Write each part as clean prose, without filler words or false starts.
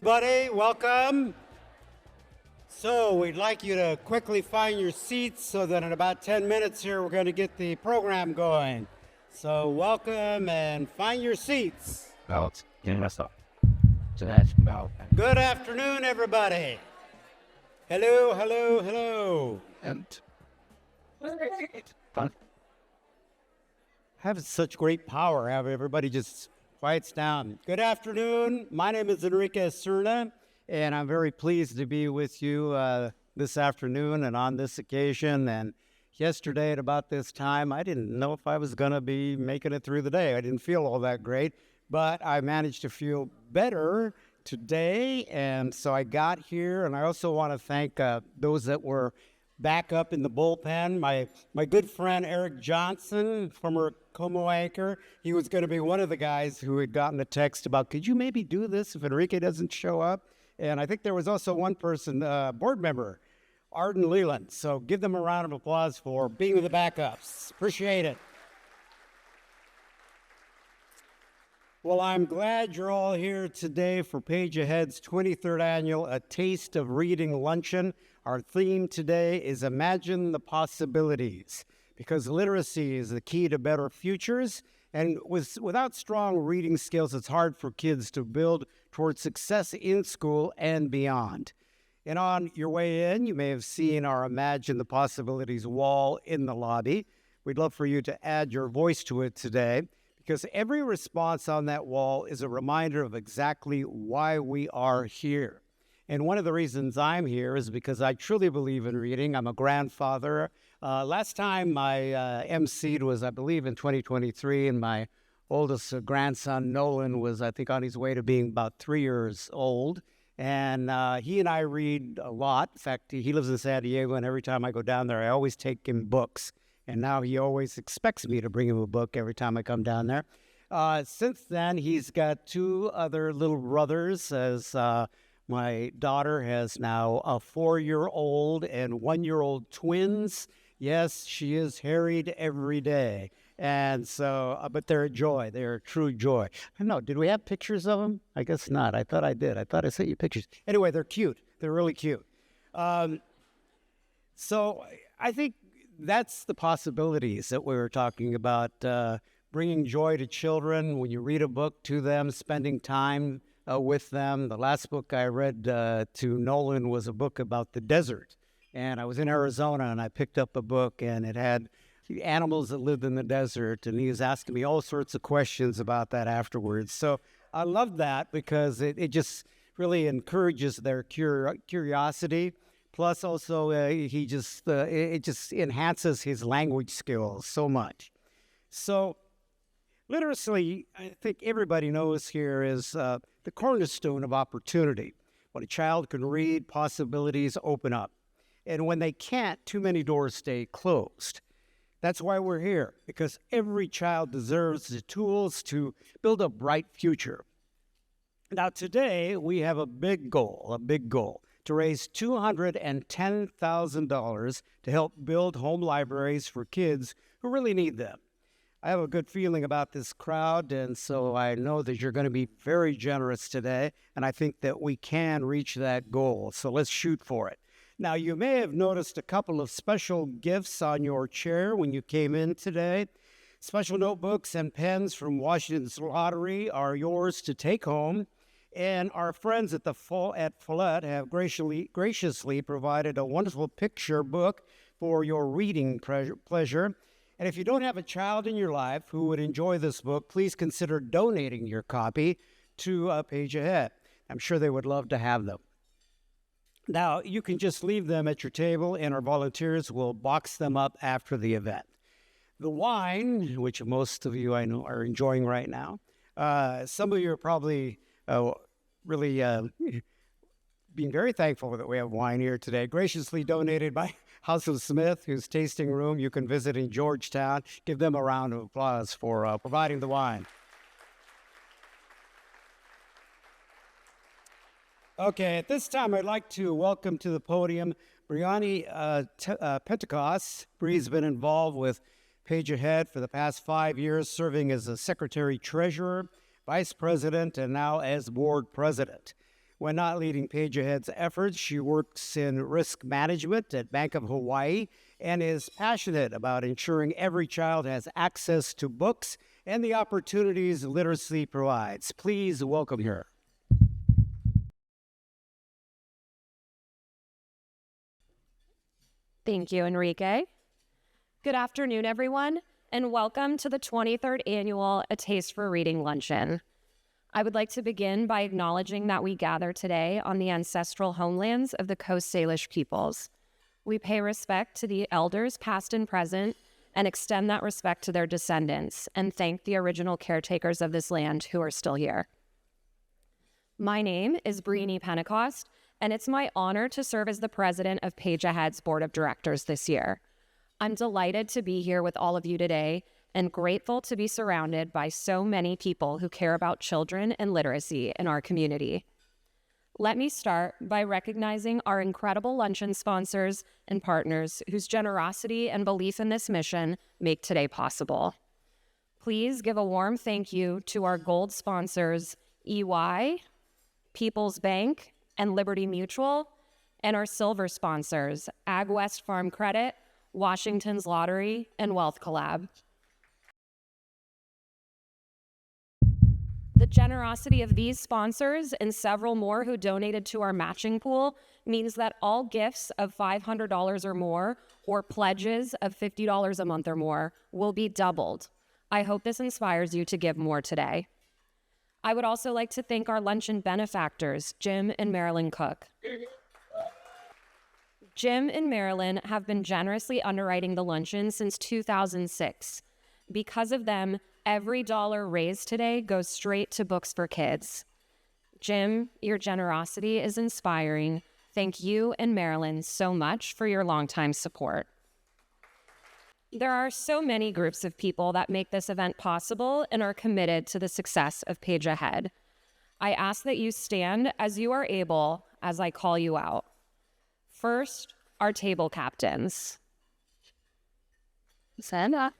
Buddy, welcome. So we'd like you to quickly find your seats so that in about 10 minutes here we're going to get the program going. So welcome and find your seats. Good afternoon, everybody. Hello, hello, hello. Have such great power. Have everybody just quiets down. Good afternoon. My name is Enrique Cerna, and I'm very pleased to be with you this afternoon and on this occasion. And yesterday at about this time, I didn't know if I was going to be making it through the day. I didn't feel all that great, but I managed to feel better today, and so I got here. And I also want to thank those that were back up in the bullpen. My good friend Eric Johnson, former Como anchor, he was going to be one of the guys who had gotten a text about, could you maybe do this if Enrique doesn't show up? And I think there was also one person, board member, Arden Leland. So give them a round of applause for being with the backups. Appreciate it. Well, I'm glad you're all here today for Page Ahead's 23rd annual A Taste of Reading Luncheon. Our theme today is Imagine the Possibilities, because literacy is the key to better futures, and without strong reading skills, it's hard for kids to build towards success in school and beyond. And on your way in, you may have seen our Imagine the Possibilities wall in the lobby. We'd love for you to add your voice to it today, because every response on that wall is a reminder of exactly why we are here. And one of the reasons I'm here is because I truly believe in reading. I'm a grandfather. Last time I emceed was, I believe, in 2023, and my oldest grandson, Nolan, was, I think, on his way to being about 3 years old. And he and I read a lot. In fact, he lives in San Diego, and every time I go down there, I always take him books. And now he always expects me to bring him a book every time I come down there. Since then, he's got two other little brothers, as my daughter has now a 4-year-old and 1-year-old twins. Yes, she is harried every day. And so, but they're a joy. They're a true joy. I don't know, did we have pictures of them? I guess not. I thought I did. I thought I sent you pictures. Anyway, they're cute. They're really cute. So I think that's the possibilities that we were talking about, bringing joy to children when you read a book to them, spending time with them. The last book I read to Nolan was a book about the desert. And I was in Arizona, and I picked up a book, and it had the animals that lived in the desert, and he was asking me all sorts of questions about that afterwards. So I love that because it just really encourages their curiosity. Plus, also, it just enhances his language skills so much. So literacy, I think everybody knows here, is the cornerstone of opportunity. When a child can read, possibilities open up. And when they can't, too many doors stay closed. That's why we're here, because every child deserves the tools to build a bright future. Now, today, we have a big goal, to raise $210,000 to help build home libraries for kids who really need them. I have a good feeling about this crowd, and so I know that you're going to be very generous today, and I think that we can reach that goal, so let's shoot for it. Now, you may have noticed a couple of special gifts on your chair when you came in today. Special notebooks and pens from Washington's Lottery are yours to take home. And our friends at Follett have graciously provided a wonderful picture book for your reading pleasure. And if you don't have a child in your life who would enjoy this book, please consider donating your copy to Page Ahead. I'm sure they would love to have them. Now, you can just leave them at your table, and our volunteers will box them up after the event. The wine, which most of you I know are enjoying right now, some of you are probably really being very thankful that we have wine here today, graciously donated by House of Smith, whose tasting room you can visit in Georgetown. Give them a round of applause for providing the wine. Okay, at this time, I'd like to welcome to the podium Briony Pentecost. Bree's been involved with Page Ahead for the past 5 years, serving as a secretary-treasurer, vice president, and now as board president. When not leading Page Ahead's efforts, she works in risk management at Bank of Hawaii and is passionate about ensuring every child has access to books and the opportunities literacy provides. Please welcome her. Thank you, Enrique. Good afternoon, everyone, and welcome to the 23rd Annual A Taste for Reading Luncheon. I would like to begin by acknowledging that we gather today on the ancestral homelands of the Coast Salish peoples. We pay respect to the elders past and present and extend that respect to their descendants and thank the original caretakers of this land who are still here. My name is Briony Pentecost, and it's my honor to serve as the president of Page Ahead's board of directors this year. I'm delighted to be here with all of you today and grateful to be surrounded by so many people who care about children and literacy in our community. Let me start by recognizing our incredible luncheon sponsors and partners whose generosity and belief in this mission make today possible. Please give a warm thank you to our gold sponsors, EY, People's Bank, and Liberty Mutual, and our silver sponsors, Ag West Farm Credit, Washington's Lottery, and Wealth Collab. The generosity of these sponsors and several more who donated to our matching pool means that all gifts of $500 or more or pledges of $50 a month or more will be doubled. I hope this inspires you to give more today. I would also like to thank our luncheon benefactors, Jim and Marilyn Cook. Jim and Marilyn have been generously underwriting the luncheon since 2006. Because of them, every dollar raised today goes straight to Books for Kids. Jim, your generosity is inspiring. Thank you and Marilyn so much for your longtime support. There are so many groups of people that make this event possible and are committed to the success of Page Ahead. I ask that you stand as you are able as I call you out. First, our table captains. Cerna.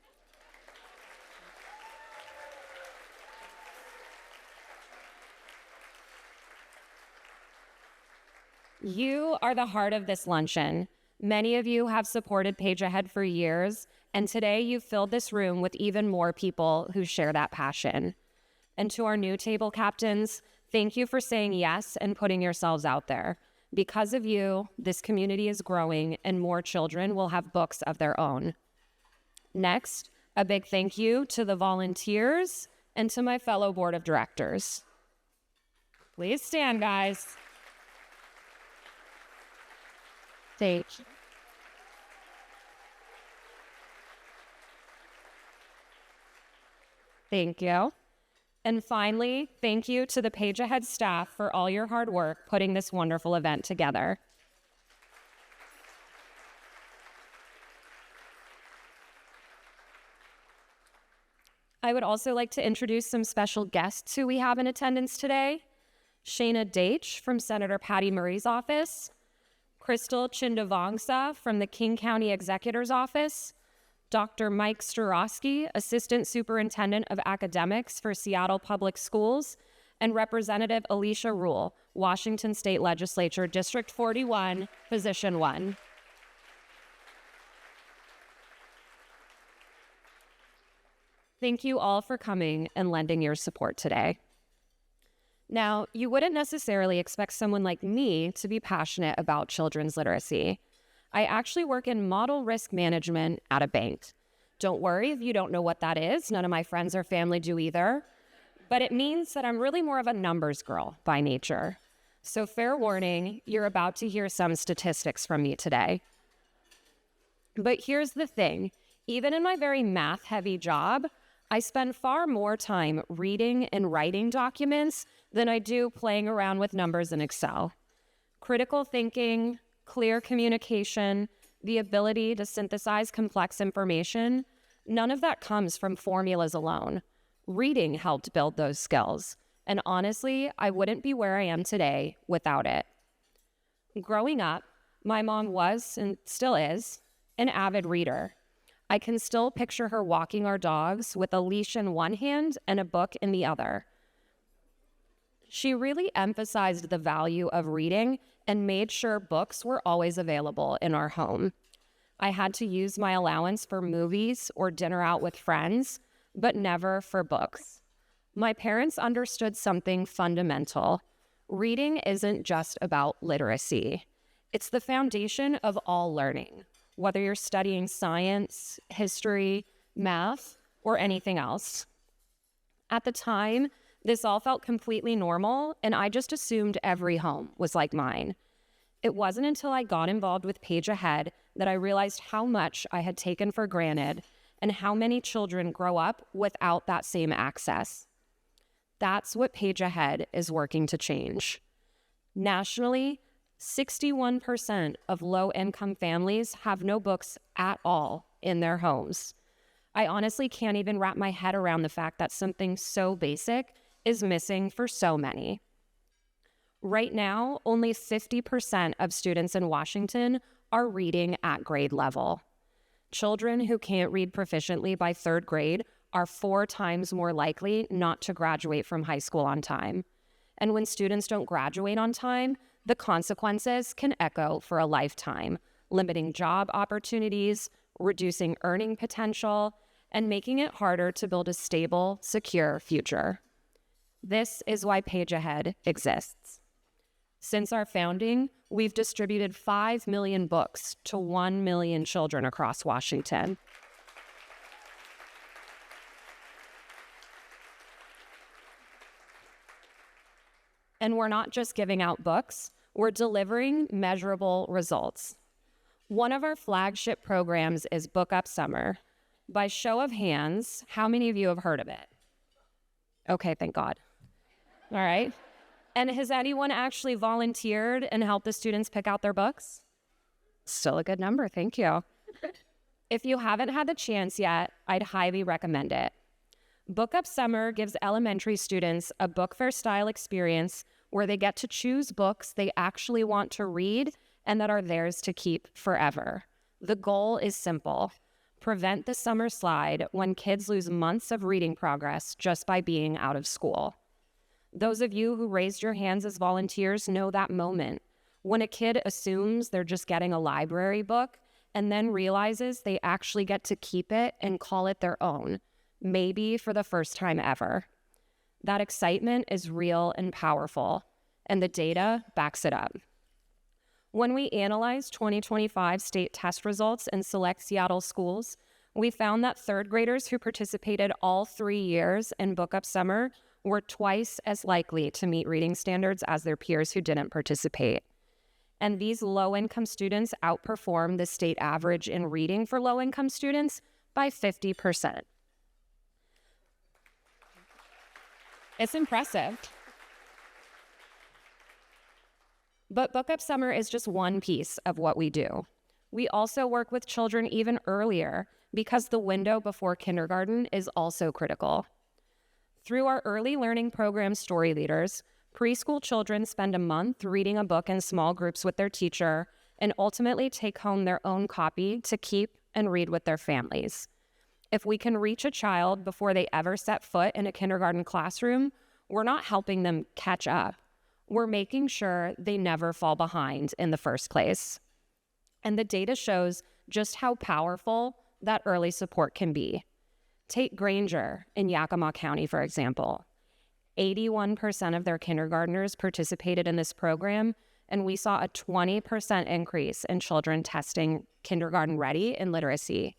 You are the heart of this luncheon. Many of you have supported Page Ahead for years, and today you've filled this room with even more people who share that passion. And to our new table captains, thank you for saying yes and putting yourselves out there. Because of you, this community is growing and more children will have books of their own. Next, a big thank you to the volunteers and to my fellow board of directors. Please stand, guys. Thank you. Thank you. And finally, thank you to the Page Ahead staff for all your hard work putting this wonderful event together. I would also like to introduce some special guests who we have in attendance today. Shayna Deitch from Senator Patty Murray's office, Crystal Chindavongsa from the King County Executor's Office, Dr. Mike Starosky, Assistant Superintendent of Academics for Seattle Public Schools, and Representative Alicia Rule, Washington State Legislature, District 41, Position 1. Thank you all for coming and lending your support today. Now, you wouldn't necessarily expect someone like me to be passionate about children's literacy. I actually work in model risk management at a bank. Don't worry if you don't know what that is. None of my friends or family do either. But it means that I'm really more of a numbers girl by nature. So fair warning, you're about to hear some statistics from me today. But here's the thing. Even in my very math-heavy job, I spend far more time reading and writing documents than I do playing around with numbers in Excel. Critical thinking, clear communication, the ability to synthesize complex information, none of that comes from formulas alone. Reading helped build those skills, and honestly, I wouldn't be where I am today without it. Growing up, my mom was, and still is, an avid reader. I can still picture her walking our dogs with a leash in one hand and a book in the other. She really emphasized the value of reading and made sure books were always available in our home. I had to use my allowance for movies or dinner out with friends, but never for books. My parents understood something fundamental. Reading isn't just about literacy. It's the foundation of all learning, whether you're studying science, history, math, or anything else. At the time, this all felt completely normal, and I just assumed every home was like mine. It wasn't until I got involved with Page Ahead that I realized how much I had taken for granted and how many children grow up without that same access. That's what Page Ahead is working to change. Nationally, 61% of low-income families have no books at all in their homes. I honestly can't even wrap my head around the fact that something so basic is missing for so many. Right now, only 50% of students in Washington are reading at grade level. Children who can't read proficiently by 3rd grade are 4 times more likely not to graduate from high school on time. And when students don't graduate on time, the consequences can echo for a lifetime, limiting job opportunities, reducing earning potential, and making it harder to build a stable, secure future. This is why Page Ahead exists. Since our founding, we've distributed 5 million books to 1 million children across Washington. And we're not just giving out books, we're delivering measurable results. One of our flagship programs is Book Up Summer. By show of hands, how many of you have heard of it? Okay, thank God. All right. And has anyone actually volunteered and helped the students pick out their books? Still a good number, thank you. If you haven't had the chance yet, I'd highly recommend it. Book Up Summer gives elementary students a book fair style experience where they get to choose books they actually want to read and that are theirs to keep forever. The goal is simple: prevent the summer slide when kids lose months of reading progress just by being out of school. Those of you who raised your hands as volunteers know that moment when a kid assumes they're just getting a library book and then realizes they actually get to keep it and call it their own, maybe for the first time ever. That excitement is real and powerful, and the data backs it up. When we analyzed 2025 state test results in select Seattle schools, we found that 3rd graders who participated all 3 years in Book Up Summer were twice as likely to meet reading standards as their peers who didn't participate. And these low-income students outperformed the state average in reading for low-income students by 50%. It's impressive. But Book Up Summer is just one piece of what we do. We also work with children even earlier because the window before kindergarten is also critical. Through our early learning program, Story Leaders, preschool children spend a month reading a book in small groups with their teacher and ultimately take home their own copy to keep and read with their families. If we can reach a child before they ever set foot in a kindergarten classroom, we're not helping them catch up. We're making sure they never fall behind in the first place. And the data shows just how powerful that early support can be. Take Granger in Yakima County, for example. 81% of their kindergartners participated in this program, and we saw a 20% increase in children testing kindergarten ready in literacy.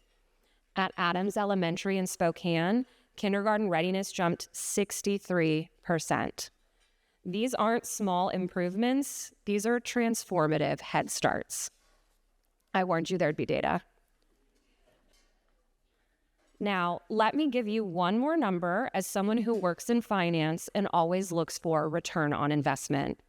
At Adams Elementary in Spokane, kindergarten readiness jumped 63%. These aren't small improvements, these are transformative head starts. I warned you there'd be data. Now, let me give you one more number as someone who works in finance and always looks for return on investment.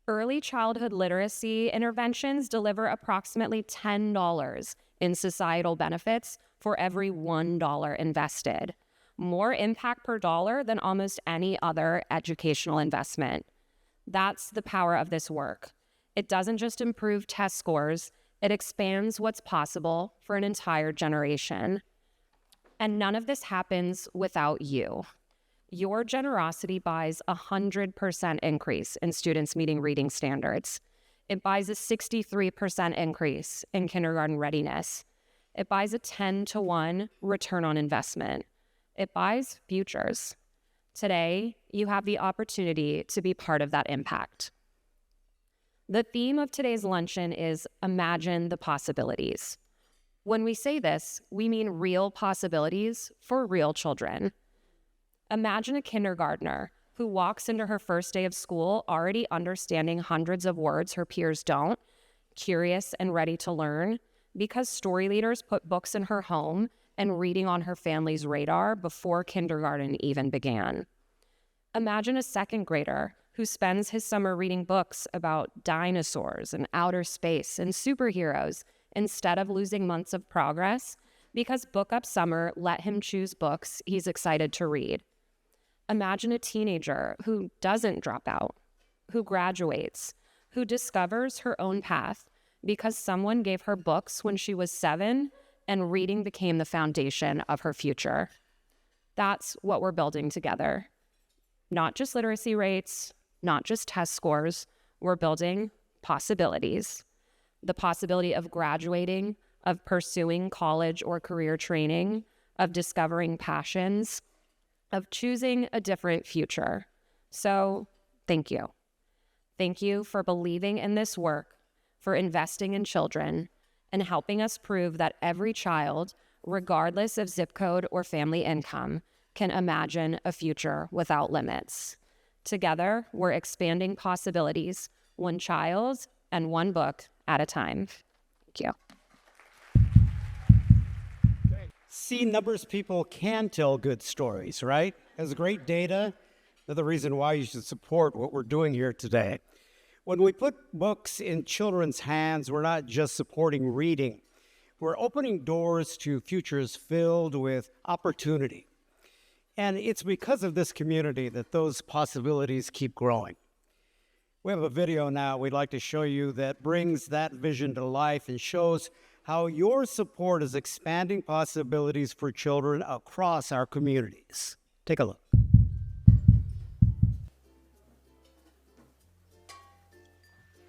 Early childhood literacy interventions deliver approximately $10 in societal benefits for every $1 invested. More impact per dollar than almost any other educational investment. That's the power of this work. It doesn't just improve test scores, it expands what's possible for an entire generation. And none of this happens without you. Your generosity buys a 100% increase in students meeting reading standards. It buys a 63% increase in kindergarten readiness. It buys a 10-to-1 return on investment. It buys futures. Today, you have the opportunity to be part of that impact. The theme of today's luncheon is Imagine the Possibilities. When we say this, we mean real possibilities for real children. Imagine a kindergartner who walks into her first day of school already understanding hundreds of words her peers don't, curious and ready to learn, because story leaders put books in her home and reading on her family's radar before kindergarten even began. Imagine a second grader who spends his summer reading books about dinosaurs and outer space and superheroes instead of losing months of progress because Book Up Summer let him choose books he's excited to read. Imagine a teenager who doesn't drop out, who graduates, who discovers her own path because someone gave her books when she was 7 and reading became the foundation of her future. That's what we're building together. Not just literacy rates, not just test scores, we're building possibilities. The possibility of graduating, of pursuing college or career training, of discovering passions, of choosing a different future. So, thank you. Thank you for believing in this work, for investing in children, and helping us prove that every child, regardless of zip code or family income, can imagine a future without limits. Together, we're expanding possibilities, one child and one book at a time. Thank you. See, numbers people can tell good stories, right? Has great data. Another reason why you should support what we're doing here today. When we put books in children's hands, we're not just supporting reading. We're opening doors to futures filled with opportunity. And it's because of this community that those possibilities keep growing. We have a video now we'd like to show you that brings that vision to life and shows how your support is expanding possibilities for children across our communities. Take a look.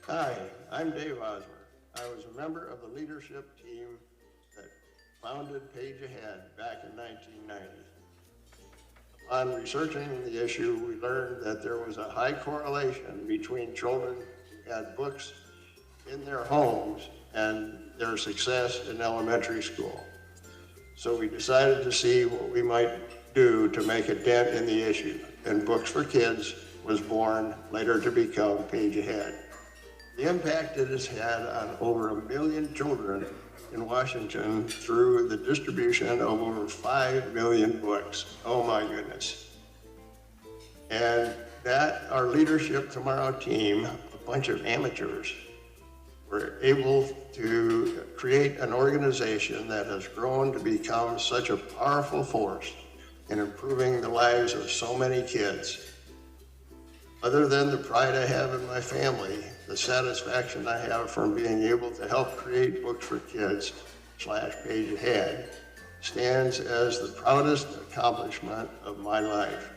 Hi, I'm Dave Osmer. I was a member of the leadership team that founded Page Ahead back in 1990. On researching the issue, we learned that there was a high correlation between children who had books in their homes and their success in elementary school. So we decided to see what we might do to make a dent in the issue, and Books for Kids was born, later to become Page Ahead. The impact it has had on over 1 million children in Washington through the distribution of over 5 million books. Oh my goodness. And that our Leadership Tomorrow team, a bunch of amateurs, were able to create an organization that has grown to become such a powerful force in improving the lives of so many kids. Other than the pride I have in my family, the satisfaction I have from being able to help create Books for Kids /Page Ahead stands as the proudest accomplishment of my life.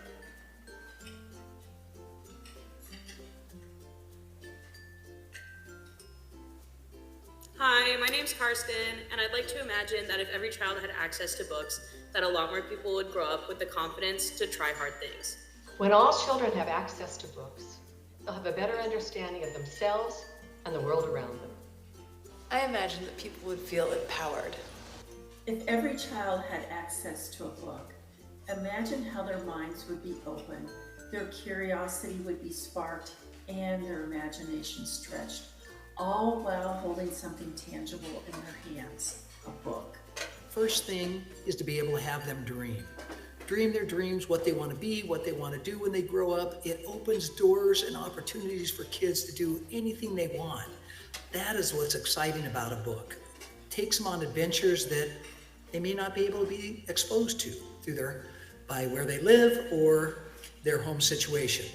Hi, my name's Karsten, and I'd like to imagine that if every child had access to books, that a lot more people would grow up with the confidence to try hard things. When all children have access to books, they'll have a better understanding of themselves and the world around them. I imagine that people would feel empowered. If every child had access to a book, imagine how their minds would be open, their curiosity would be sparked, and their imagination stretched, all while holding something tangible in their hands, a book. First thing is to be able to have them dream. Dream their dreams, what they want to be, what they want to do when they grow up. It opens doors and opportunities for kids to do anything they want. That is what's exciting about a book. Takes them on adventures that they may not be able to be exposed to by where they live or their home situation.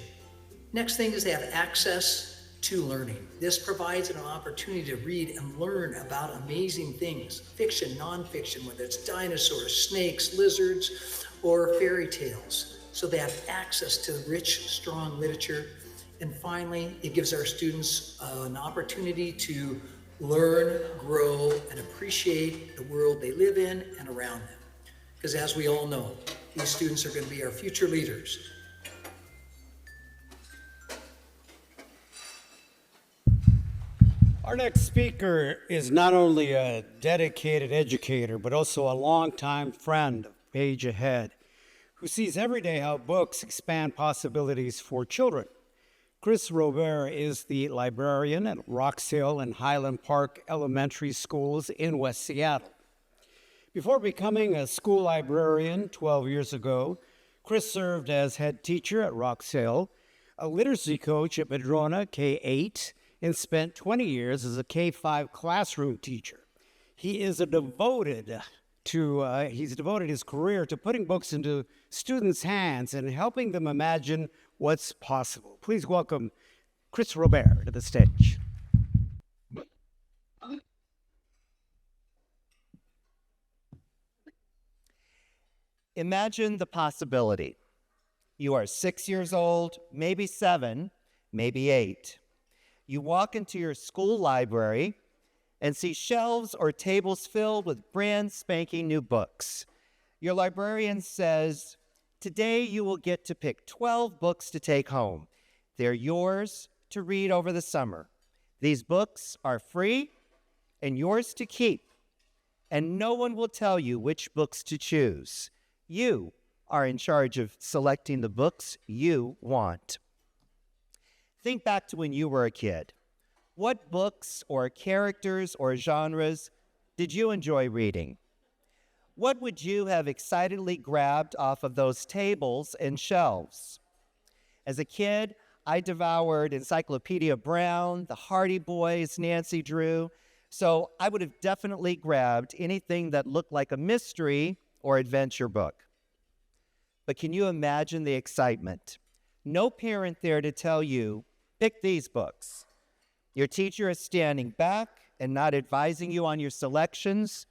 Next thing is they have access to learning. This provides an opportunity to read and learn about amazing things, fiction, nonfiction, whether it's dinosaurs, snakes, lizards, or fairy tales. so they have access to rich, strong literature. And finally, it gives our students an opportunity to learn, grow, and appreciate the world they live in and around them. Because as we all know, these students are going to be our future leaders. Our next speaker is not only a dedicated educator, but also a longtime friend of Page Ahead, who sees every day how books expand possibilities for children. Chris Robert is the librarian at Rocks Hill and Highland Park Elementary Schools in West Seattle. Before becoming a school librarian 12 years ago, Chris served as head teacher at Rocks Hill, a literacy coach at Madrona K-8, and spent 20 years as a K-5 classroom teacher. He's devoted his career to putting books into students' hands and helping them imagine what's possible. Please welcome Chris Robert to the stage. Imagine the possibility. You are 6 years old, maybe 7, maybe 8. You walk into your school library and see shelves or tables filled with brand spanking new books. Your librarian says, "Today you will get to pick 12 books to take home. They're yours to read over the summer. These books are free and yours to keep, and no one will tell you which books to choose. You are in charge of selecting the books you want." Think back to when you were a kid. What books or characters or genres did you enjoy reading? What would you have excitedly grabbed off of those tables and shelves? As a kid, I devoured Encyclopedia Brown, the Hardy Boys, Nancy Drew, so I would have definitely grabbed anything that looked like a mystery or adventure book. But can you imagine the excitement? No parent there to tell you, pick these books. Your teacher is standing back and not advising you on your selections,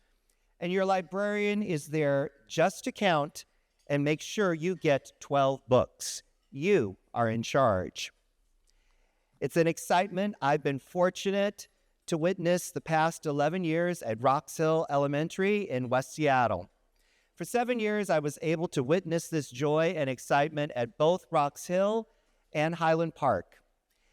and your librarian is there just to count and make sure you get 12 books. You are in charge. It's an excitement I've been fortunate to witness the past 11 years at Rocks Hill Elementary in West Seattle. For 7 years, I was able to witness this joy and excitement at both Rocks Hill and Highland Park.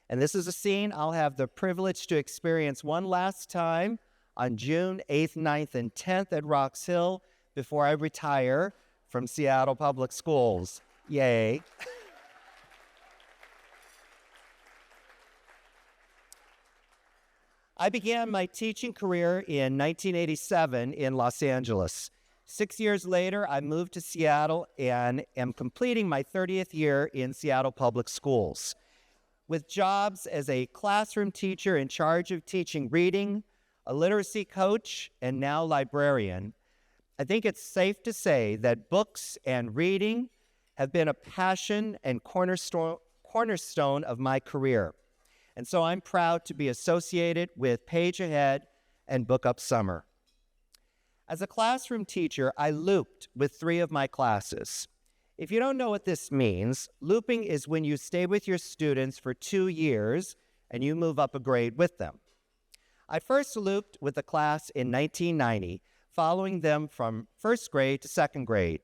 And this is a scene I'll have the privilege to experience one last time on June 8th, 9th, and 10th at Rocks Hill before I retire from Seattle Public Schools. Yay. I began my teaching career in 1987 in Los Angeles. 6 years later, I moved to Seattle and am completing my 30th year in Seattle Public Schools. With jobs as a classroom teacher in charge of teaching reading, a literacy coach, and now librarian, I think it's safe to say that books and reading have been a passion and cornerstone of my career. And so I'm proud to be associated with Page Ahead and Book Up Summer. As a classroom teacher, I looped with 3 of my classes. If you don't know what this means, looping is when you stay with your students for 2 years and you move up a grade with them. I first looped with a class in 1990, following them from 1st grade to 2nd grade.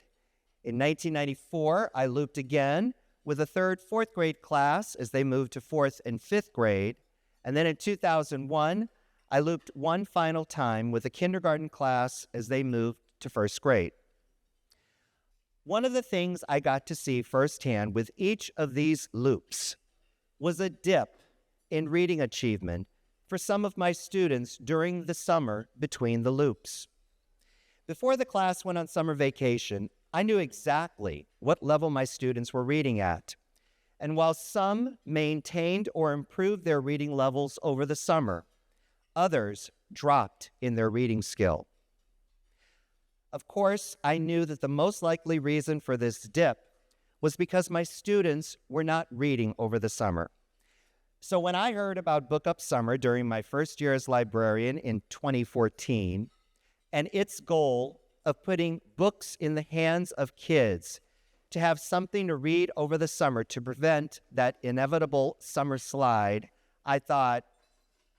In 1994, I looped again with a 3rd, 4th grade class as they moved to 4th and 5th grade. And then in 2001, I looped one final time with a kindergarten class as they moved to 1st grade. One of the things I got to see firsthand with each of these loops was a dip in reading achievement for some of my students during the summer between the loops. Before the class went on summer vacation, I knew exactly what level my students were reading at. And while some maintained or improved their reading levels over the summer, others dropped in their reading skill. Of course, I knew that the most likely reason for this dip was because my students were not reading over the summer. So when I heard about Book Up Summer during my first year as librarian in 2014, and its goal of putting books in the hands of kids to have something to read over the summer to prevent that inevitable summer slide, I thought,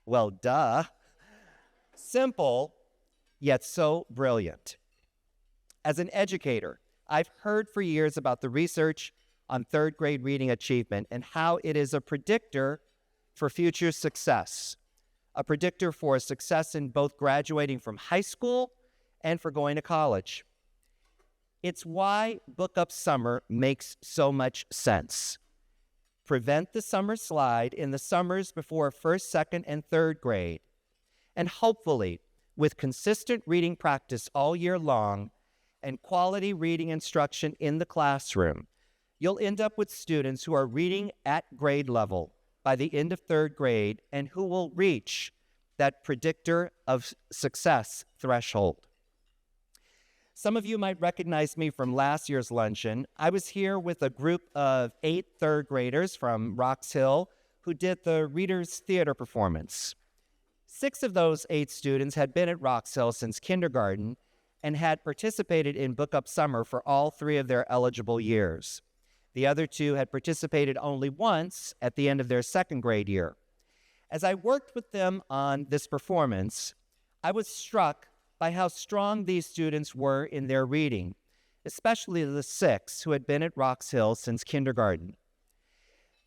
well, duh. Simple, yet so brilliant. As an educator, I've heard for years about the research on third grade reading achievement and how it is a predictor for future success, a predictor for success in both graduating from high school and for going to college. It's why Book Up Summer makes so much sense. Prevent the summer slide in the summers before first, second, and third grade. And hopefully, with consistent reading practice all year long and quality reading instruction in the classroom, you'll end up with students who are reading at grade level by the end of third grade and who will reach that predictor of success threshold. Some of you might recognize me from last year's luncheon. I was here with a group of 8 third graders from Rocks Hill who did the Reader's Theater performance. 6 of those 8 students had been at Rocks Hill since kindergarten and had participated in Book Up Summer for all 3 of their eligible years. The other 2 had participated only once at the end of their second grade year. As I worked with them on this performance, I was struck by how strong these students were in their reading, especially the 6 who had been at Rocks Hill since kindergarten.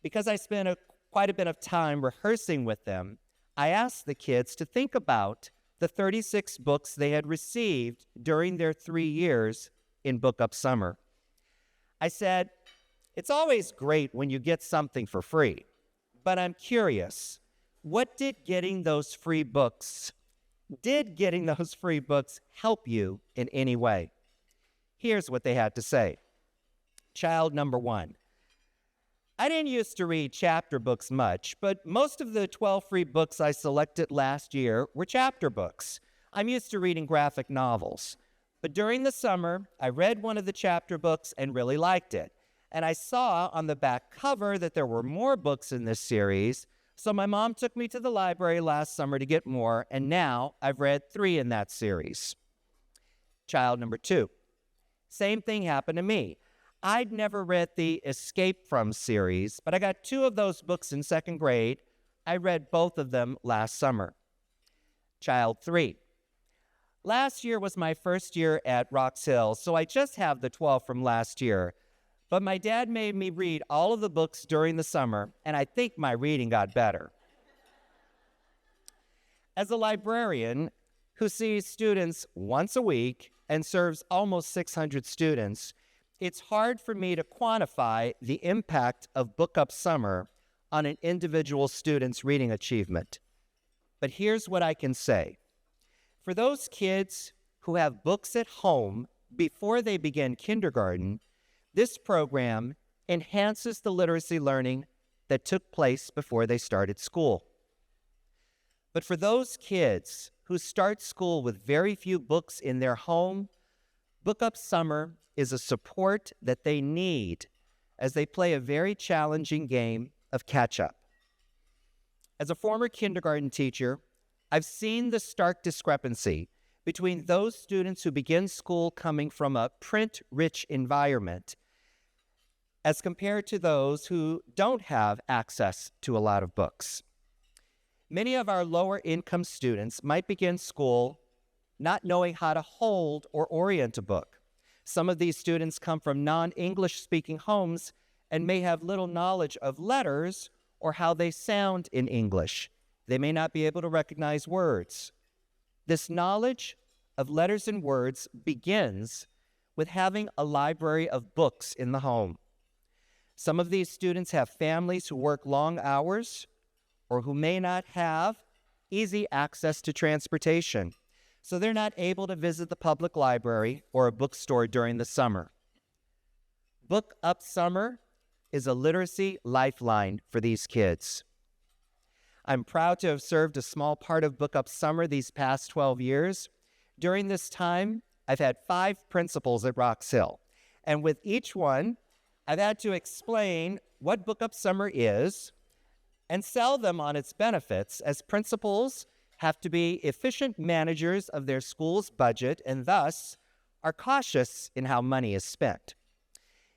Because I spent quite a bit of time rehearsing with them, I asked the kids to think about the 36 books they had received during their 3 years in Book Up Summer. I said, it's always great when you get something for free, but I'm curious, what did getting those free books help you in any way? Here's what they had to say. Child number 1. I didn't used to read chapter books much, but most of the 12 free books I selected last year were chapter books. I'm used to reading graphic novels. But during the summer, I read one of the chapter books and really liked it. And I saw on the back cover that there were more books in this series, so my mom took me to the library last summer to get more, and now I've read 3 in that series. Child number 2. Same thing happened to me. I'd never read the Escape From series, but I got 2 of those books in second grade. I read both of them last summer. Child 3. Last year was my first year at Rocks Hill, so I just have the 12 from last year. But my dad made me read all of the books during the summer, and I think my reading got better. As a librarian who sees students once a week and serves almost 600 students, it's hard for me to quantify the impact of Book Up Summer on an individual student's reading achievement. But here's what I can say. For those kids who have books at home before they begin kindergarten, this program enhances the literacy learning that took place before they started school. But for those kids who start school with very few books in their home, Book Up Summer is a support that they need as they play a very challenging game of catch-up. As a former kindergarten teacher, I've seen the stark discrepancy between those students who begin school coming from a print-rich environment as compared to those who don't have access to a lot of books. Many of our lower-income students might begin school not knowing how to hold or orient a book. Some of these students come from non-English speaking homes and may have little knowledge of letters or how they sound in English. They may not be able to recognize words. This knowledge of letters and words begins with having a library of books in the home. Some of these students have families who work long hours or who may not have easy access to transportation, so they're not able to visit the public library or a bookstore during the summer. Book Up Summer is a literacy lifeline for these kids. I'm proud to have served a small part of Book Up Summer these past 12 years. During this time, I've had 5 principals at Rocks Hill, and with each one, I've had to explain what Book Up Summer is and sell them on its benefits, as principals have to be efficient managers of their school's budget and thus are cautious in how money is spent.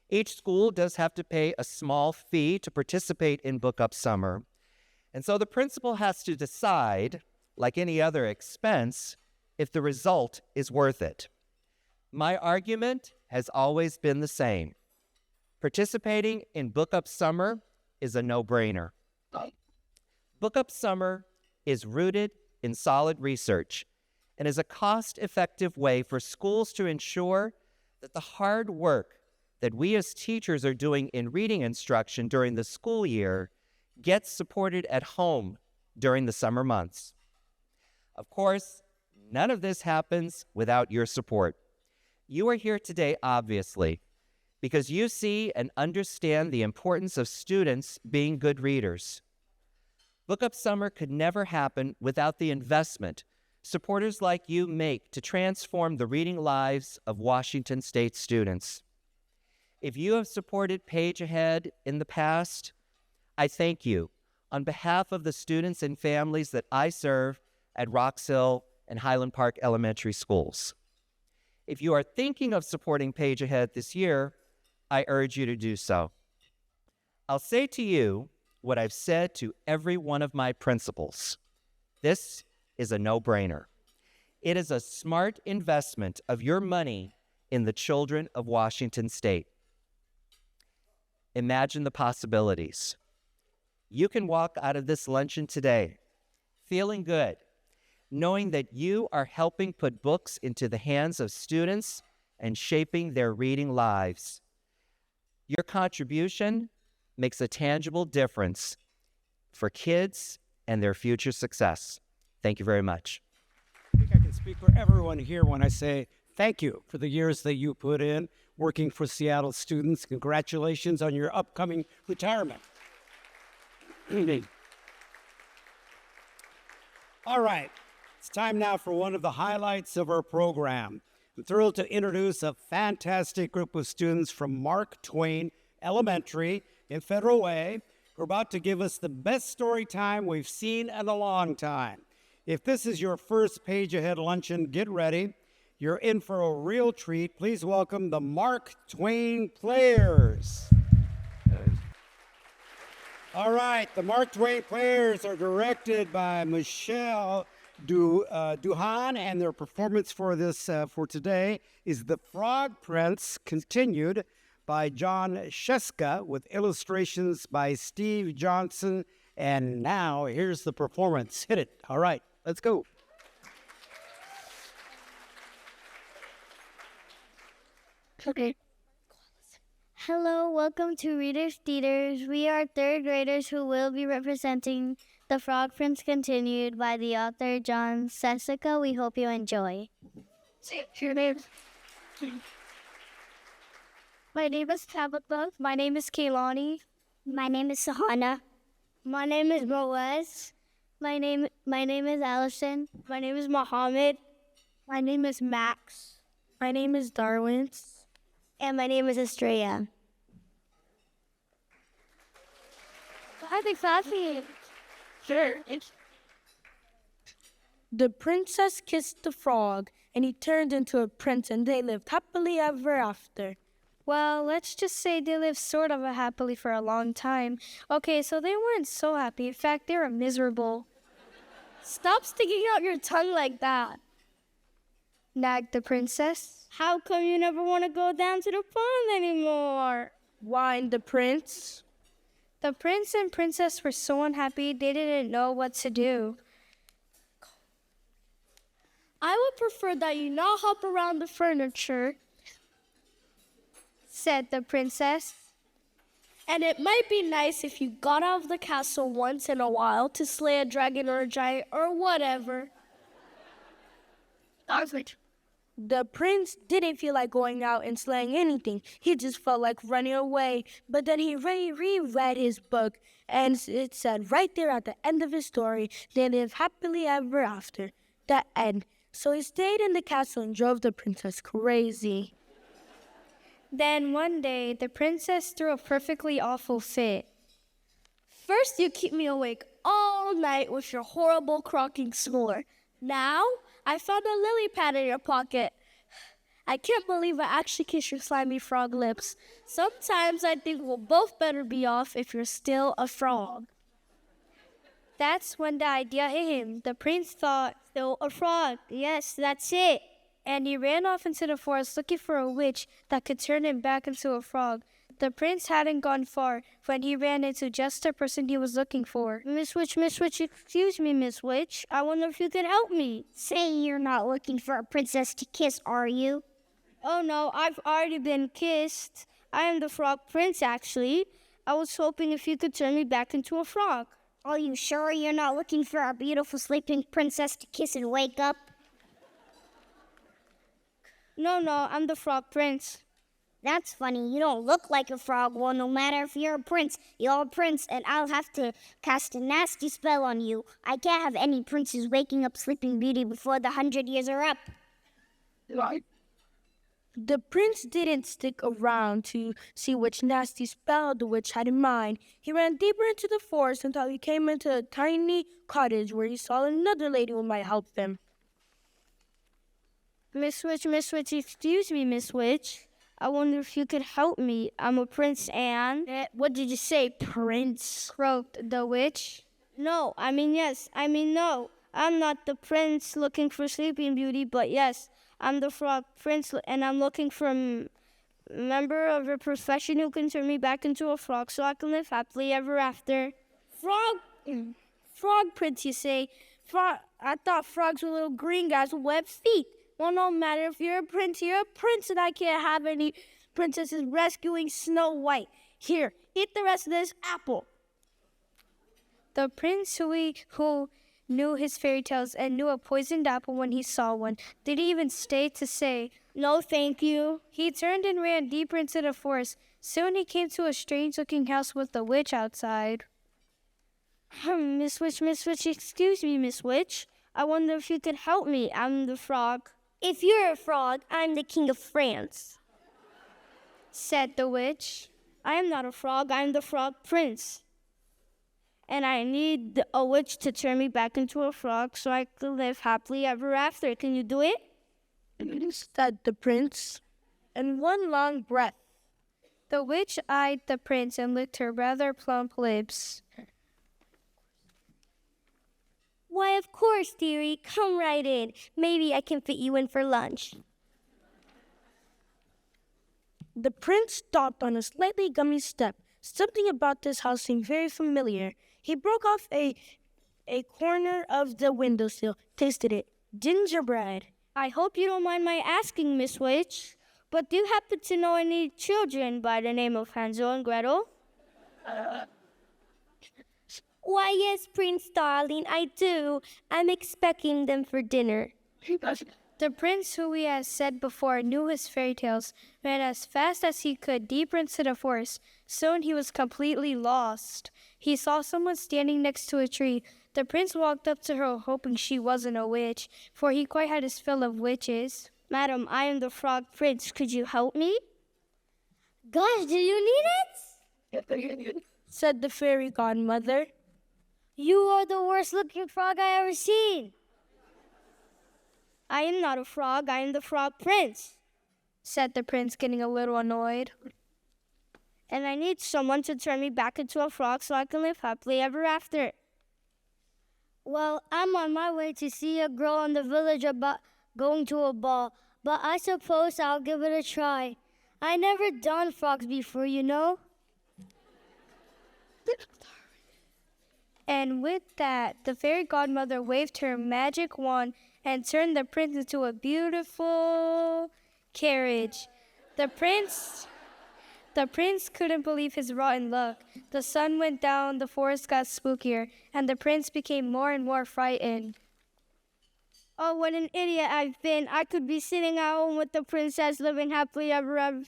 Each school does have to pay a small fee to participate in Book Up Summer. And so the principal has to decide, like any other expense, if the result is worth it. My argument has always been the same. Participating in Book Up Summer is a no-brainer. Book Up Summer is rooted in solid research and is a cost-effective way for schools to ensure that the hard work that we as teachers are doing in reading instruction during the school year gets supported at home during the summer months. Of course, none of this happens without your support. You are here today, obviously, because you see and understand the importance of students being good readers. Book Up Summer could never happen without the investment supporters like you make to transform the reading lives of Washington State students. If you have supported Page Ahead in the past, I thank you on behalf of the students and families that I serve at Rocks Hill and Highland Park Elementary Schools. If you are thinking of supporting Page Ahead this year, I urge you to do so. I'll say to you what I've said to every one of my principals. This is a no-brainer. It is a smart investment of your money in the children of Washington State. Imagine the possibilities. You can walk out of this luncheon today feeling good, knowing that you are helping put books into the hands of students and shaping their reading lives. Your contribution makes a tangible difference for kids and their future success. Thank you very much. I think I can speak for everyone here when I say thank you for the years that you put in working for Seattle students. Congratulations on your upcoming retirement. All right, it's time now for one of the highlights of our program. I'm thrilled to introduce a fantastic group of students from Mark Twain Elementary in Federal Way who are about to give us the best story time we've seen in a long time. If this is your first Page Ahead luncheon, get ready. You're in for a real treat. Please welcome the Mark Twain Players. All right, the Mark Twain Players are directed by Michelle DuComb, and their performance for today is The Frog Prince, continued by John Sheska with illustrations by Steve Johnson. And now here's the performance. Hit it. All right, let's go. Okay. Hello, welcome to Readers Theaters. We are third graders who will be representing The Frog Prince Continued by the author John Sheska. We hope you enjoy. Your name. My name is Tabitha. My name is Kaylani. My name is Sahana. My name is Boaz. My name is Allison. My name is Mohammed. My name is Max. My name is Darwin. And my name is Estrella. I think that's it. Sure. The princess kissed the frog, and he turned into a prince, and they lived happily ever after. Well, let's just say they lived sort of happily for a long time. Okay, so they weren't so happy. In fact, they were miserable. Stop sticking out your tongue like that, nagged the princess. How come you never want to go down to the pond anymore? Whined the prince. The prince and princess were so unhappy they didn't know what to do. I would prefer that you not hop around the furniture, said the princess. And it might be nice if you got out of the castle once in a while to slay a dragon or a giant or whatever. The prince didn't feel like going out and slaying anything. He just felt like running away. But then he reread his book, and it said right there at the end of his story, they live happily ever after. The end. So he stayed in the castle and drove the princess crazy. Then one day, the princess threw a perfectly awful fit. First, you keep me awake all night with your horrible croaking snore. Now, I found a lily pad in your pocket. I can't believe I actually kissed your slimy frog lips. Sometimes I think we'll both better be off if you're still a frog. That's when the idea hit him. The prince thought, still a frog. Yes, that's it. And he ran off into the forest looking for a witch that could turn him back into a frog. The prince hadn't gone far when he ran into just the person he was looking for. Miss Witch, excuse me, Miss Witch. I wonder if you could help me. Say you're not looking for a princess to kiss, are you? Oh no, I've already been kissed. I am the frog prince, actually. I was hoping if you could turn me back into a frog. Are you sure you're not looking for a beautiful sleeping princess to kiss and wake up? No, I'm the frog prince. That's funny. You don't look like a frog. Well, no matter if you're a prince, and I'll have to cast a nasty spell on you. I can't have any princes waking up Sleeping Beauty before the 100 years are up. The prince didn't stick around to see which nasty spell the witch had in mind. He ran deeper into the forest until he came into a tiny cottage where he saw another lady who might help him. Miss Witch, excuse me, Miss Witch. I wonder if you could help me. I'm a prince and... What did you say, prince? Croaked the witch. No, no. I'm not the prince looking for Sleeping Beauty, but yes, I'm the frog prince, and I'm looking for a member of a profession who can turn me back into a frog so I can live happily ever after. Frog prince, you say? I thought frogs were little green guys with webbed feet. Well, no matter if you're a prince, and I can't have any princesses rescuing Snow White. Here, eat the rest of this apple. The prince who knew his fairy tales and knew a poisoned apple when he saw one didn't even stay to say, no, thank you. He turned and ran deeper into the forest. Soon he came to a strange-looking house with a witch outside. Miss Witch, excuse me, Miss Witch. I wonder if you could help me. I'm the frog. If you're a frog, I'm the king of France, said the witch. I am not a frog, I'm the frog prince. And I need a witch to turn me back into a frog so I can live happily ever after. Can you do it? Said the prince. In one long breath, the witch eyed the prince and licked her rather plump lips. Why, of course, dearie. Come right in. Maybe I can fit you in for lunch. The prince stopped on a slightly gummy step. Something about this house seemed very familiar. He broke off a corner of the windowsill, tasted it. Gingerbread. I hope you don't mind my asking, Miss Witch, but do you happen to know any children by the name of Hansel and Gretel? Why, yes, Prince darling, I do. I'm expecting them for dinner. The prince, who we had said before knew his fairy tales, ran as fast as he could deeper into the forest. Soon he was completely lost. He saw someone standing next to a tree. The prince walked up to her, hoping she wasn't a witch, for he quite had his fill of witches. Madam, I am the frog prince. Could you help me? Gosh, do you need it? Said the fairy godmother. You are the worst-looking frog I ever seen. I am not a frog, I am the frog prince, said the prince, getting a little annoyed. And I need someone to turn me back into a frog so I can live happily ever after. Well, I'm on my way to see a girl in the village about going to a ball, but I suppose I'll give it a try. I never done frogs before, you know. And with that, the fairy godmother waved her magic wand and turned the prince into a beautiful carriage. The prince couldn't believe his rotten luck. The sun went down, the forest got spookier, and the prince became more and more frightened. Oh, what an idiot I've been. I could be sitting at home with the princess living happily ever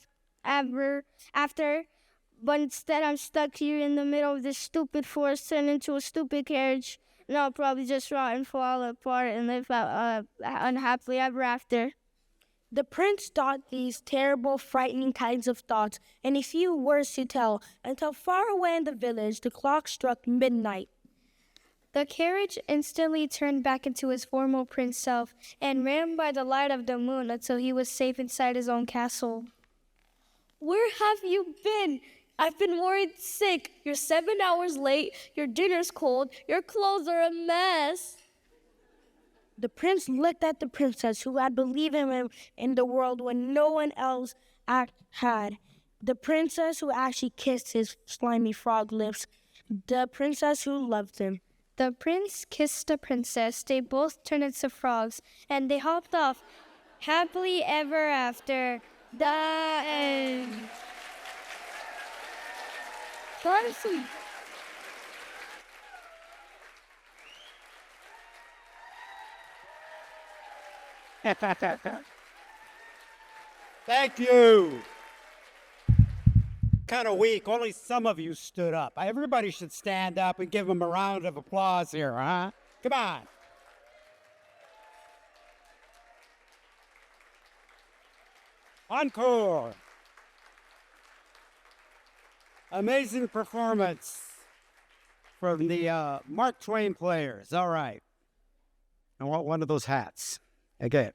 after. But instead, I'm stuck here in the middle of this stupid forest, turned into a stupid carriage. And I'll probably just rot and fall apart and live unhappily ever after. The prince thought these terrible, frightening kinds of thoughts, and a few words to tell, until far away in the village, the clock struck midnight. The carriage instantly turned back into his former prince self and ran by the light of the moon until he was safe inside his own castle. Where have you been? I've been worried sick. You're 7 hours late. Your dinner's cold. Your clothes are a mess. The prince looked at the princess who had believed in him in the world when no one else had. The princess who actually kissed his slimy frog lips. The princess who loved him. The prince kissed the princess. They both turned into frogs, and they hopped off happily ever after. The end. Darcy. Thank you. Kind of weak. Only some of you stood up. Everybody should stand up and give them a round of applause here, huh? Come on. Encore. Amazing performance from the Mark Twain players. All right. I want one of those hats. Okay.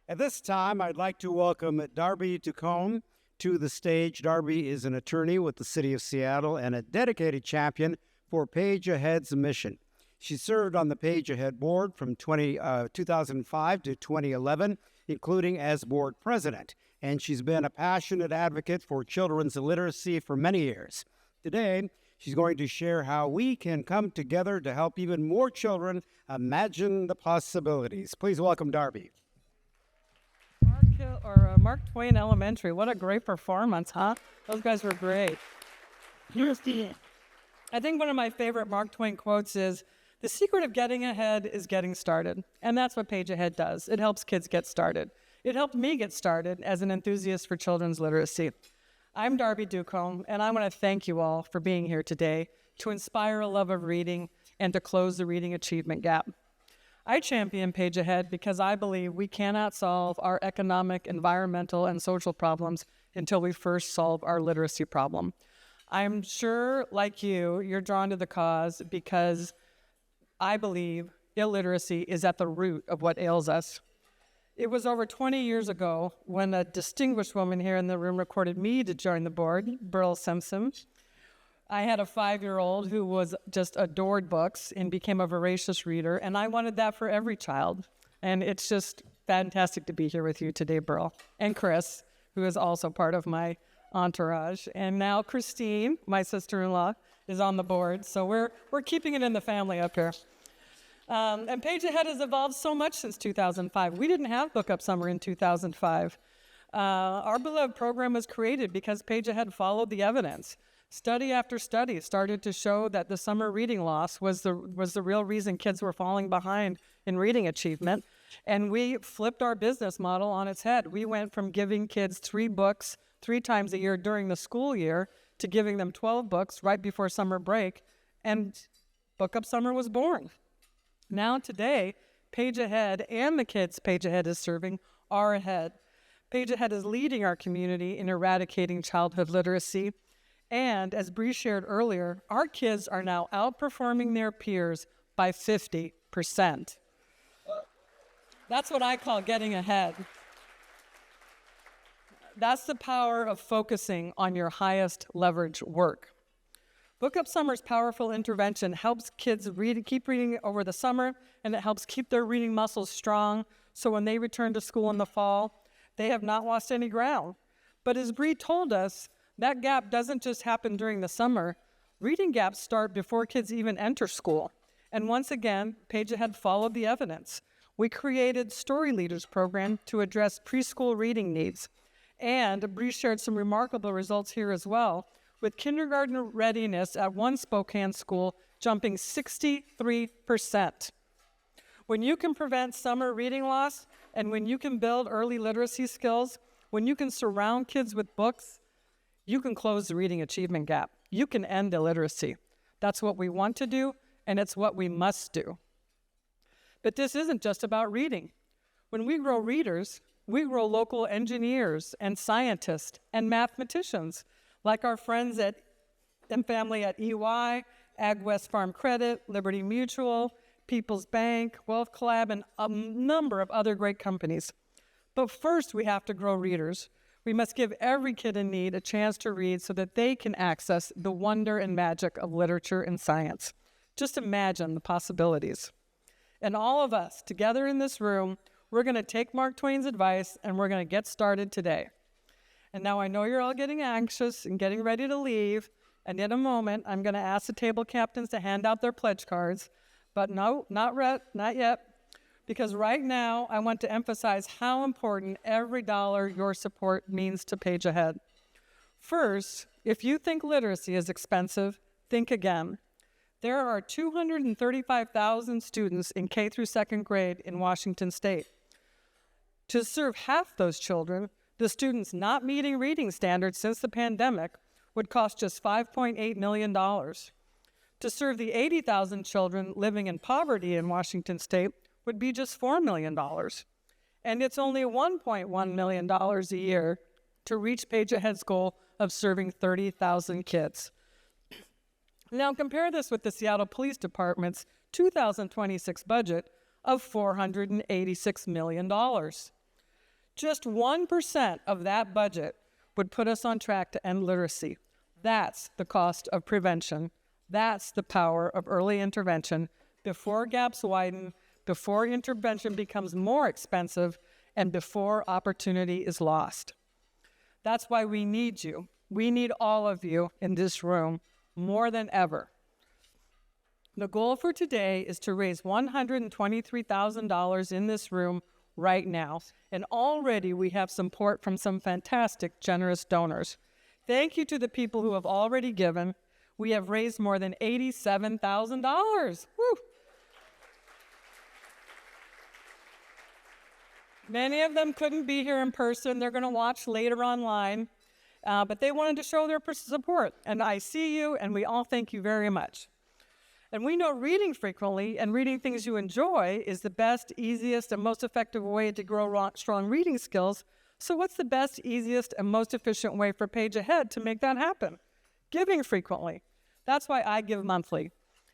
At this time, I'd like to welcome Darby DuComb to the stage. Darby is an attorney with the City of Seattle and a dedicated champion for Page Ahead's mission. She served on the Page Ahead board from 2005 to 2011, including as board president, and she's been a passionate advocate for children's literacy for many years. Today, she's going to share how we can come together to help even more children imagine the possibilities. Please welcome Darby. Mark Twain Elementary. What a great performance, huh? Those guys were great. I think one of my favorite Mark Twain quotes is, "The secret of getting ahead is getting started." And that's what Page Ahead does. It helps kids get started. It helped me get started as an enthusiast for children's literacy. I'm Darby DuComb, and I want to thank you all for being here today to inspire a love of reading and to close the reading achievement gap. I champion Page Ahead because I believe we cannot solve our economic, environmental, and social problems until we first solve our literacy problem. I'm sure, like you, you're drawn to the cause because I believe illiteracy is at the root of what ails us. It was over 20 years ago when a distinguished woman here in the room recorded me to join the board, Burl Simpson. I had a 5-year-old who was just adored books and became a voracious reader, and I wanted that for every child. And it's just fantastic to be here with you today, Burl, and Chris, who is also part of my entourage. And now Christine, my sister-in-law, is on the board, so we're keeping it in the family up here. And Page Ahead has evolved so much since 2005. We didn't have Book Up Summer in 2005. Our beloved program was created because Page Ahead followed the evidence. Study after study started to show that the summer reading loss was the real reason kids were falling behind in reading achievement. And we flipped our business model on its head. We went from giving kids 3 books 3 times a year during the school year to giving them 12 books right before summer break. And Book Up Summer was born. Now today, Page Ahead and the kids Page Ahead is serving are ahead. Page Ahead is leading our community in eradicating childhood literacy. And as Bree shared earlier, our kids are now outperforming their peers by 50%. That's what I call getting ahead. That's the power of focusing on your highest leverage work. Book Up Summer's powerful intervention helps kids keep reading over the summer, and it helps keep their reading muscles strong, so when they return to school in the fall, they have not lost any ground. But as Bree told us, that gap doesn't just happen during the summer. Reading gaps start before kids even enter school. And once again, Page Ahead followed the evidence. We created Story Leaders program to address preschool reading needs. And Bree shared some remarkable results here as well, with kindergarten readiness at one Spokane school jumping 63%. When you can prevent summer reading loss, and when you can build early literacy skills, when you can surround kids with books, you can close the reading achievement gap. You can end illiteracy. That's what we want to do, and it's what we must do. But this isn't just about reading. When we grow readers, we grow local engineers and scientists and mathematicians, like our friends and family at EY Ag West Farm Credit, Liberty Mutual, People's Bank, Wealth Collab, and a number of other great companies. But first, we have to grow readers. We must give every kid in need a chance to read so that they can access the wonder and magic of literature and science. Just imagine the possibilities. And all of us, together in this room, we're going to take Mark Twain's advice and we're going to get started today. And now I know you're all getting anxious and getting ready to leave. And in a moment, I'm going to ask the table captains to hand out their pledge cards. But no, not yet. Because right now, I want to emphasize how important every dollar your support means to Page Ahead. First, if you think literacy is expensive, think again. There are 235,000 students in K through second grade in Washington State. To serve half those children, the students not meeting reading standards since the pandemic would cost just $5.8 million. To serve the 80,000 children living in poverty in Washington State would be just $4 million. And it's only $1.1 million a year to reach Page Ahead's goal of serving 30,000 kids. Now compare this with the Seattle Police Department's 2026 budget of $486 million. Just 1% of that budget would put us on track to end literacy. That's the cost of prevention. That's the power of early intervention before gaps widen, before intervention becomes more expensive, and before opportunity is lost. That's why we need you. We need all of you in this room more than ever. The goal for today is to raise $123,000 in this room right now, and already we have support from some fantastic, generous donors. Thank you to the people who have already given. We have raised more than $87,000. Woo! Many of them couldn't be here in person. They're going to watch later online, but they wanted to show their support. And I see you, and we all thank you very much. And we know reading frequently and reading things you enjoy is the best, easiest, and most effective way to grow strong reading skills. So what's the best, easiest, and most efficient way for Page Ahead to make that happen? Giving frequently. That's why I give monthly.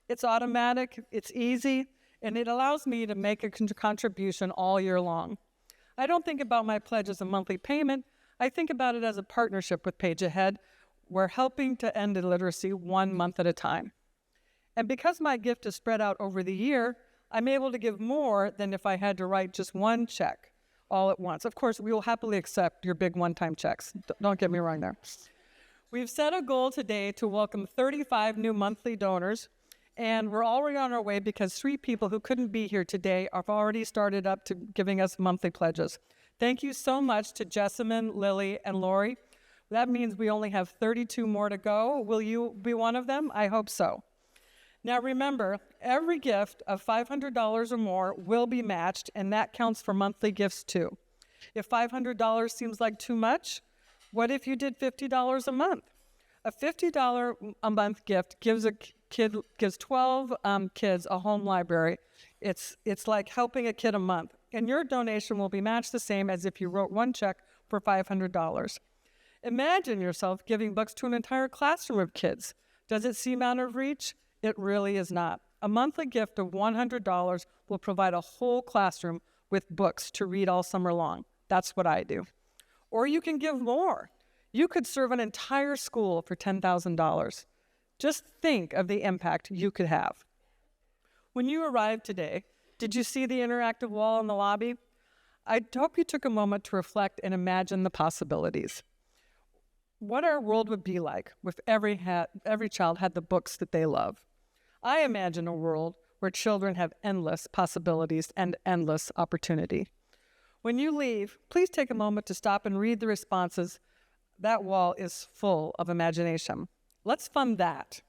It's automatic, it's easy, and it allows me to make a contribution all year long. I don't think about my pledge as a monthly payment. I think about it as a partnership with Page Ahead. We're helping to end illiteracy 1 month at a time. And because my gift is spread out over the year, I'm able to give more than if I had to write just one check all at once. Of course, we will happily accept your big one-time checks. Don't get me wrong there. We've set a goal today to welcome 35 new monthly donors, and we're already on our way because 3 people who couldn't be here today have already started up to giving us monthly pledges. Thank you so much to Jessamine, Lily, and Lori. That means we only have 32 more to go. Will you be one of them? I hope so. Now remember, every gift of $500 or more will be matched, and that counts for monthly gifts too. If $500 seems like too much, what if you did $50 a month? A $50 a month gift gives 12 kids a home library. It's like helping a kid a month, and your donation will be matched the same as if you wrote one check for $500. Imagine yourself giving books to an entire classroom of kids. Does it seem out of reach? It really is not. A monthly gift of $100 will provide a whole classroom with books to read all summer long. That's what I do. Or you can give more. You could serve an entire school for $10,000. Just think of the impact you could have. When you arrived today, did you see the interactive wall in the lobby? I hope you took a moment to reflect and imagine the possibilities. What our world would be like if every child had the books that they love. I imagine a world where children have endless possibilities and endless opportunity. When you leave, please take a moment to stop and read the responses. That wall is full of imagination. Let's fund that.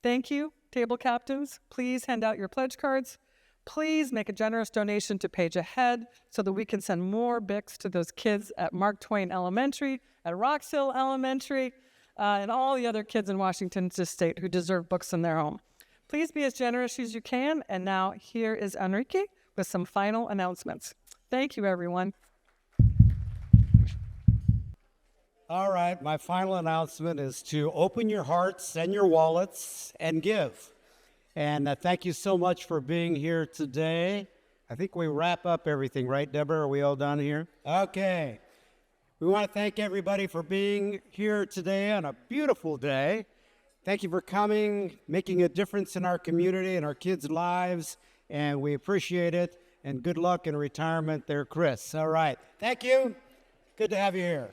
Thank you, table captains. Please hand out your pledge cards. Please make a generous donation to Page Ahead so that we can send more books to those kids at Mark Twain Elementary, at Rocks Hill Elementary, and all the other kids in Washington State who deserve books in their home. Please be as generous as you can. And now here is Enrique with some final announcements. Thank you, everyone. All right, my final announcement is to open your hearts and your wallets and give. And thank you so much for being here today. I think we wrap up everything, right, Deborah? Are we all done here? Okay. We want to thank everybody for being here today on a beautiful day. Thank you for coming, making a difference in our community and our kids' lives, and we appreciate it. And good luck in retirement there, Chris. All right. Thank you. Good to have you here.